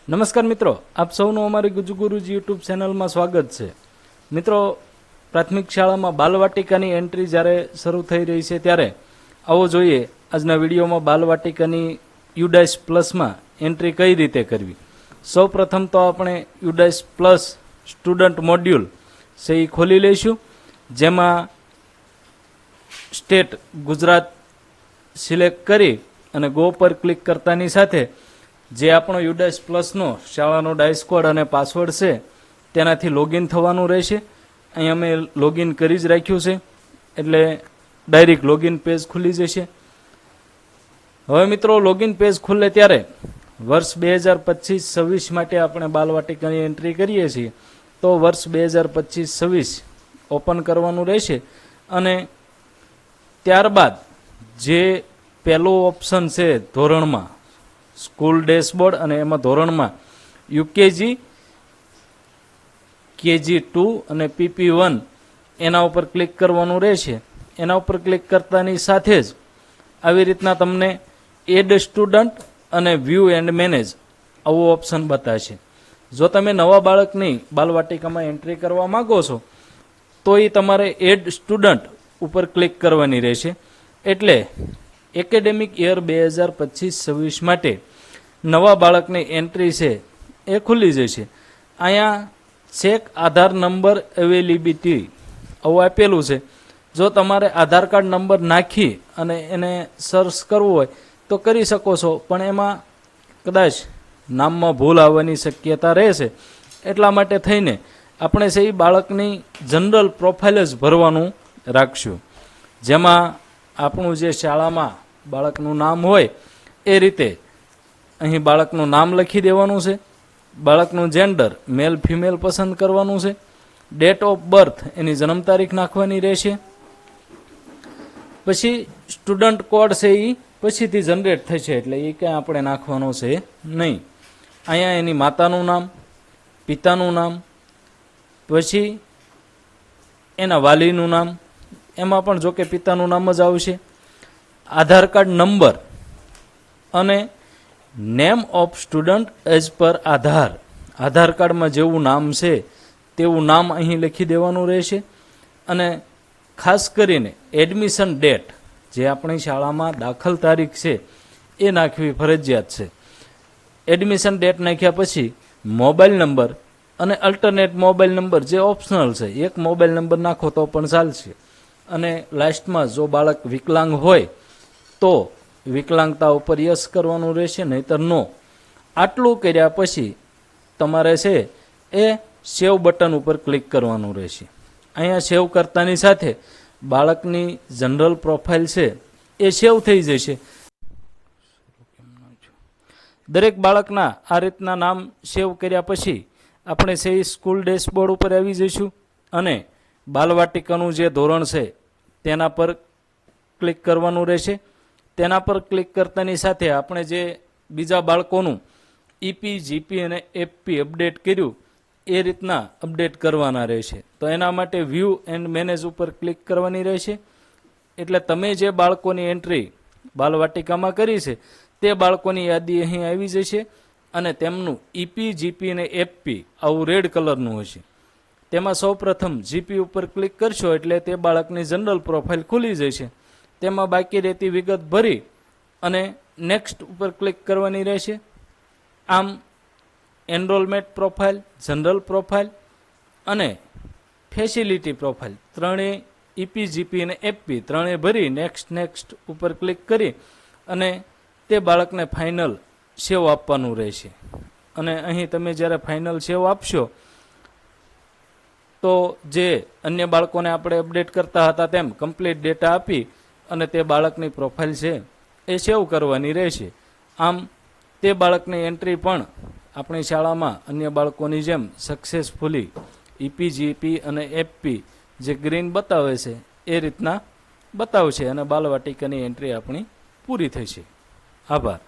નમસ્કાર મિત્રો, આપ સૌનું અમારી ગુજુગુરુજી યુટ્યુબ ચેનલમાં સ્વાગત છે। મિત્રો, પ્રાથમિક શાળામાં બાલવાટિકાની એન્ટ્રી જ્યારે શરૂ થઈ રહી છે ત્યારે આવો જોઈએ આજના વિડીયોમાં બાલવાટિકાની યુડાઇસ પ્લસમાં એન્ટ્રી કઈ રીતે કરવી। સૌ પ્રથમ તો આપણે યુડાઇસ પ્લસ સ્ટુડન્ટ મોડ્યુલ છે એ ખોલી લઈશું, જેમાં સ્ટેટ ગુજરાત સિલેક્ટ કરી અને ગો પર ક્લિક કરતાની સાથે જે આપણો યુડાઇસ પ્લસનો શાળાનો ડાઇસ કોડ અને પાસવર્ડ છે તેનાથી લોગિન થવાનું રહેશે। અહીં અમે લોગિન કરી જ રાખ્યું છે એટલે ડાયરેક્ટ લોગિન પેજ ખુલી જશે। હવે મિત્રો, લોગિન પેજ ખુલે ત્યારે વર્ષ 2025-26 માટે આપણે બાલવાટિકાની એન્ટ્રી કરીએ છીએ તો વર્ષ 2025-26 ઓપન કરવાનું રહેશે અને ત્યારબાદ જે પહેલો ઓપ્શન છે ધોરણમાં સ્કૂલ ડેશબોર્ડ અને એમાં ધોરણમાં યુકેજી, KG2 અને PP1 એના ઉપર ક્લિક કરવાનું રહેશે। એના ઉપર ક્લિક કરતાની સાથે જ આવી રીતના તમને એડ સ્ટુડન્ટ અને વ્યૂ એન્ડ મેનેજ આવો ઓપ્શન બતાવશે। જો તમે નવા બાળકની બાલવાટિકામાં એન્ટ્રી કરવા માગો છો તો એ તમારે એડ સ્ટુડન્ટ ઉપર ક્લિક કરવાની રહેશે, એટલે એકેડેમિક યર 2025-26 માટે નવા બાળકની એન્ટ્રી છે એ ખુલી જશે। અહીંયા ચેક આધાર નંબર અવેલેબિલિટી આવું આપેલું છે। જો તમારે આધાર કાર્ડ નંબર નાખી અને એને સર્ચ કરવું હોય તો કરી શકો છો, પણ એમાં કદાચ નામમાં ભૂલ આવવાની શક્યતા રહેશે, એટલા માટે થઈને આપણે છે એ બાળકની જનરલ પ્રોફાઇલ જ ભરવાનું રાખશું, જેમાં આપણું જે શાળામાં બાળકનું નામ હોય એ રીતે અહીં બાળકનું નામ લખી દેવાનું છે, બાળકનું જેન્ડર મેલ ફિમેલ પસંદ કરવાનું છે, ડેટ ઓફ બર્થ એની જન્મ તારીખ નાખવાની રહેશે, પછી સ્ટુડન્ટ કોડ છે એ પછીથી જનરેટ થશે એટલે એ ક્યાં આપણે નાખવાનો છે નહીં। અહીંયા એની માતાનું નામ, પિતાનું નામ, પછી એના વાલીનું નામ, એમાં પણ જો કે પિતાનું નામ જ આવશે, આધાર કાર્ડ નંબર અને name of student as per Aadhaar કાર્ડમાં જેવું નામ છે તેવું નામ અહીં લખી દેવાનું રહેશે। અને ખાસ કરીને એડમિશન ડેટ, જે આપણી શાળામાં દાખલ તારીખ છે એ નાખવી ફરજિયાત છે। એડમિશન ડેટ નાખ્યા પછી મોબાઈલ નંબર અને અલ્ટરનેટ મોબાઈલ નંબર જે ઓપ્શનલ છે, એક મોબાઈલ નંબર નાખો તો પણ ચાલશે। અને લાસ્ટમાં જો બાળક વિકલાંગ હોય તો વિકલાંગતા ઉપર યસ કરવાનું રહેશે, નહીતર નો। આટલું કર્યા પછી તમારે છે એ સેવ બટન ઉપર ક્લિક કરવાનું રહેશે। અહીંયા સેવ કરતાની સાથે બાળકની જનરલ પ્રોફાઇલ છે એ સેવ થઈ જશે। દરેક બાળકના આ રીતના નામ સેવ કર્યા પછી આપણે છે એ સ્કૂલ ડેશબોર્ડ ઉપર આવી જઈશું અને બાલવાટિકાનું જે ધોરણ છે તેના પર ક્લિક કરવાનું રહેશે। તેના પર ક્લિક કરતાની સાથે આપણે જે બીજા બાળકોનું EP, GP અને FP અપડેટ કર્યું એ રીતના અપડેટ કરવાના રહેશે। તો એના માટે વ્યૂ એન્ડ મેનેજ ઉપર ક્લિક કરવાની રહેશે, એટલે તમે જે બાળકોની એન્ટ્રી બાલવાટિકામાં કરી છે તે બાળકોની યાદી અહીં આવી જશે અને તેમનું EP, GP અને FP આવું રેડ કલરનું હશે। તેમાં સૌ પ્રથમ GP ઉપર ક્લિક કરશો એટલે તે બાળકની જનરલ પ્રોફાઇલ ખુલી જશે। તેમાં બાકી રહેતી વિગત ભરી અને નેક્સ્ટ ઉપર ક્લિક કરવાની રહેશે। આમ એનરોલમેન્ટ પ્રોફાઇલ, જનરલ પ્રોફાઇલ અને ફેસિલિટી પ્રોફાઇલ ત્રણેય EP, GP અને FP ત્રણેય ભરી નેક્સ્ટ ઉપર ક્લિક કરી અને તે બાળકને ફાઇનલ સેવ આપવાનું રહેશે। અને અહીં તમે જ્યારે ફાઇનલ સેવ આપશો તો જે અન્ય બાળકોને આપણે અપડેટ કરતા હતા તેમ કમ્પ્લીટ ડેટા આપી અને તે બાળકની પ્રોફાઇલ છે એ સેવ કરવાની રહેશે। આમ તે બાળકની એન્ટ્રી પણ આપણી શાળામાં અન્ય બાળકોની જેમ સક્સેસફુલી EP, GP અને FP જે ગ્રીન બતાવે છે એ રીતના બતાવશે અને બાલવાટિકાની એન્ટ્રી આપણી પૂરી થશે। આભાર।